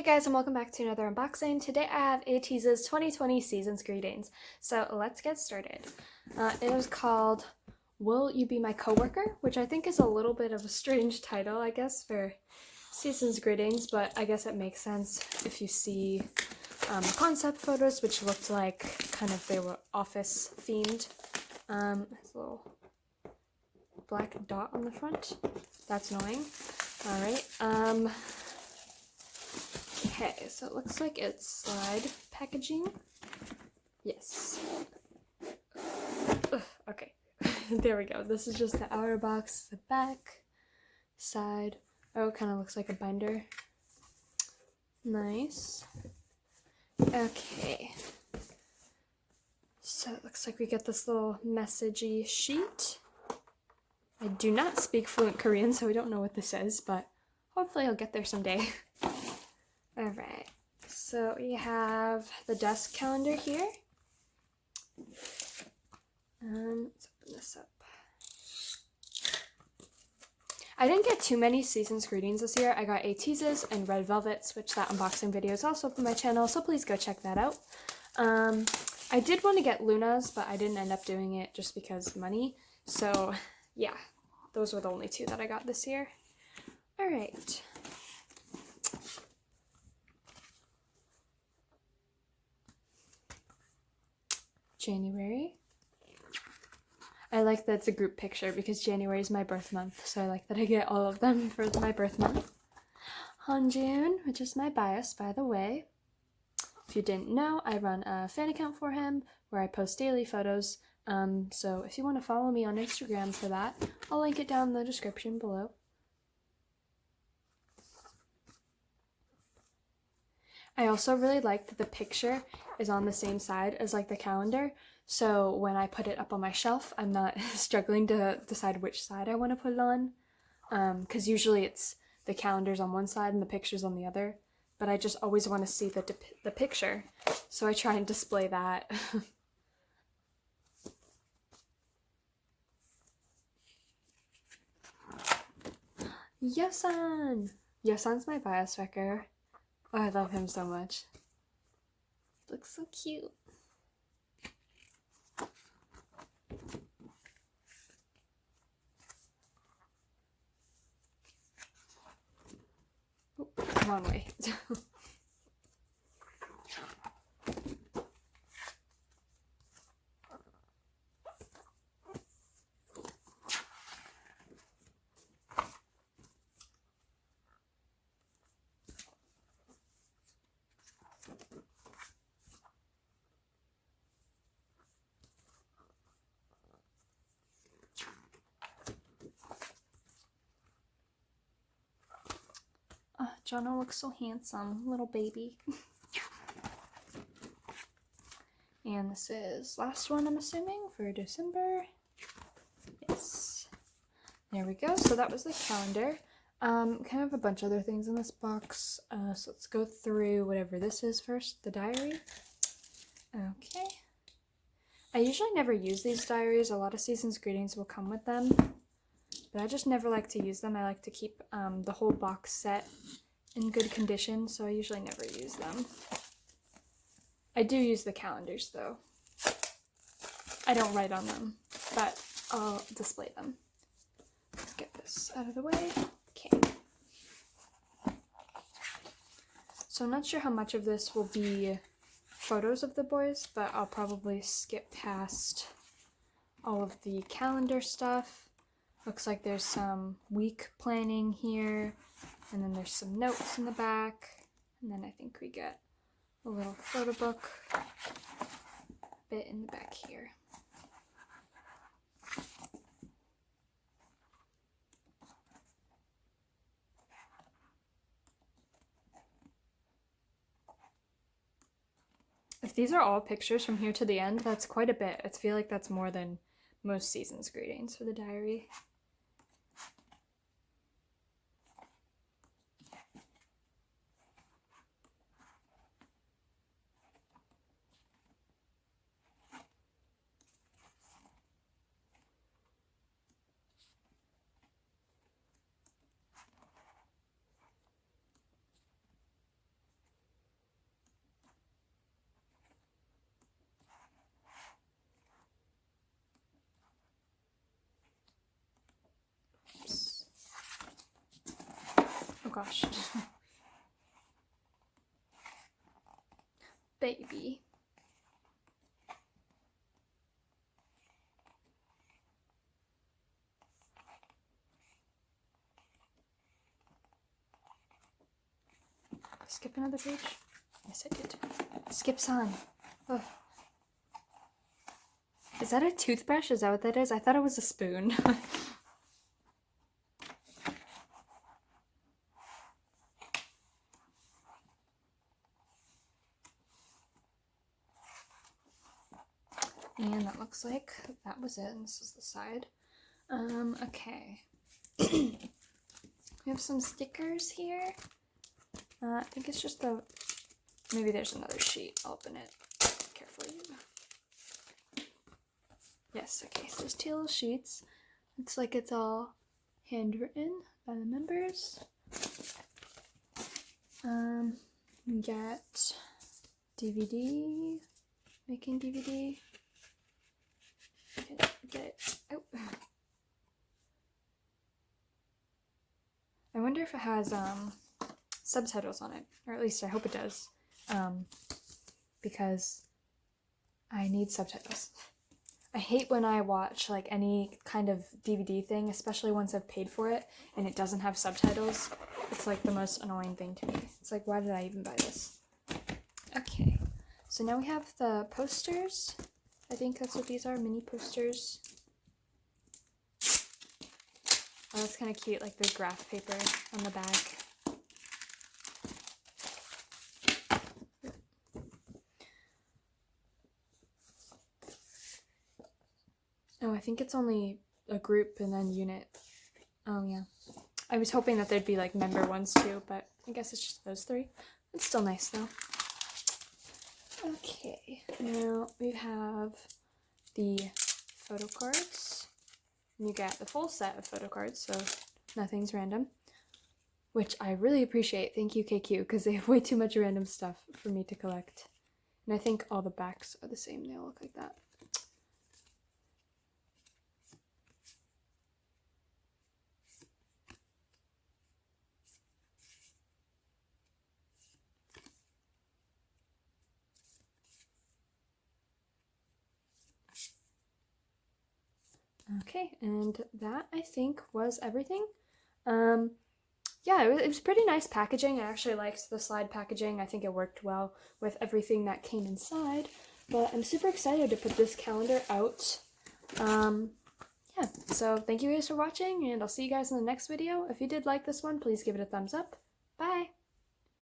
guys, and welcome back to another unboxing. Today I have Ateez's 2020 Season's Greetings. So let's get started. It is called Will You Be My Coworker? Which I think is a little bit of a strange title, I guess, for Season's Greetings, but I guess it makes sense if you see the concept photos, which looked like kind of they were office themed. There's a little black dot on the front. That's annoying. Alright, okay, so it looks like it's slide packaging. Yes. Ugh, okay, there we go. This is just the outer box, the back, side. Oh, it kind of looks like a binder. Nice. Okay. So it looks like we get this little messagey sheet. I do not speak fluent Korean, so I don't know what this is, but hopefully I'll get there someday. Alright, so we have the desk calendar here. Let's open this up. I didn't get too many Season's Greetings this year. I got Ateez's and Red Velvet's, which that unboxing video is also up on my channel, so please go check that out. I did want to get Luna's, but I didn't end up doing it just because money. So, yeah, those were the only two that I got this year. Alright. January. I like that it's a group picture because January is my birth month, so I like that I get all of them for my birth month. Hanjun, which is my bias, by the way. If you didn't know, I run a fan account for him where I post daily photos, so if you want to follow me on Instagram for that, I'll link it down in the description below. I also really like that the picture is on the same side as like the calendar, so when I put it up on my shelf, I'm not struggling to decide which side I want to put it on, because usually it's the calendar's on one side and the picture's on the other, but I just always want to see the picture, so I try and display that. Yosan! Yosan's my bias wrecker. Oh, I love him so much. Looks so cute. Oh, wrong way. Jono looks so handsome, little baby. And this is last one, I'm assuming, for December. Yes. There we go. So that was the calendar. Kind of a bunch of other things in this box. So let's go through whatever this is first. The diary. Okay. I usually never use these diaries. A lot of Season's Greetings will come with them, but I just never like to use them. I like to keep the whole box set in good condition, so I usually never use them. I do use the calendars though. I don't write on them, but I'll display them. Let's get this out of the way. Okay. So I'm not sure how much of this will be photos of the boys, but I'll probably skip past all of the calendar stuff. Looks like there's some week planning here, and then there's some notes in the back, and then I think we get a little photo book bit in the back here. If these are all pictures from here to the end, that's quite a bit. I feel like that's more than most Season's Greetings for the diary. gosh. Baby. Skip another page? Yes, I did. Skips on. Oh. Is that a toothbrush? Is that what that is? I thought it was a spoon. And that looks like that was it. And this is the side. Okay. We have some stickers here. I think it's just the... Maybe there's another sheet. I'll open it carefully. Yes, okay, so there's 2 little sheets. Looks like it's all handwritten by the members. We get DVD, making DVD. Get it. Oh. I wonder if it has subtitles on it, or at least I hope it does, because I need subtitles. I hate when I watch like any kind of DVD thing, especially once I've paid for it and it doesn't have subtitles. It's like the most annoying thing to me. It's like, why did I even buy this? Okay, so now we have the posters. I think that's what these are, mini posters. Oh, that's kind of cute, like the graph paper on the back. Oh, I think it's only a group and then unit. Oh, yeah. I was hoping that there'd be like member ones too, but I guess it's just those 3. It's still nice though. Okay, now we have the photo cards. You get the full set of photo cards, so nothing's random, which I really appreciate. Thank you, KQ, because they have way too much random stuff for me to collect. And I think all the backs are the same. They all look like that. Okay, and that I think was everything. Yeah, it was pretty nice packaging. I actually liked the slide packaging. I think it worked well with everything that came inside. But I'm super excited to put this calendar out. Yeah, so thank you guys for watching, and I'll see you guys in the next video. If you did like this one, please give it a thumbs up. Bye!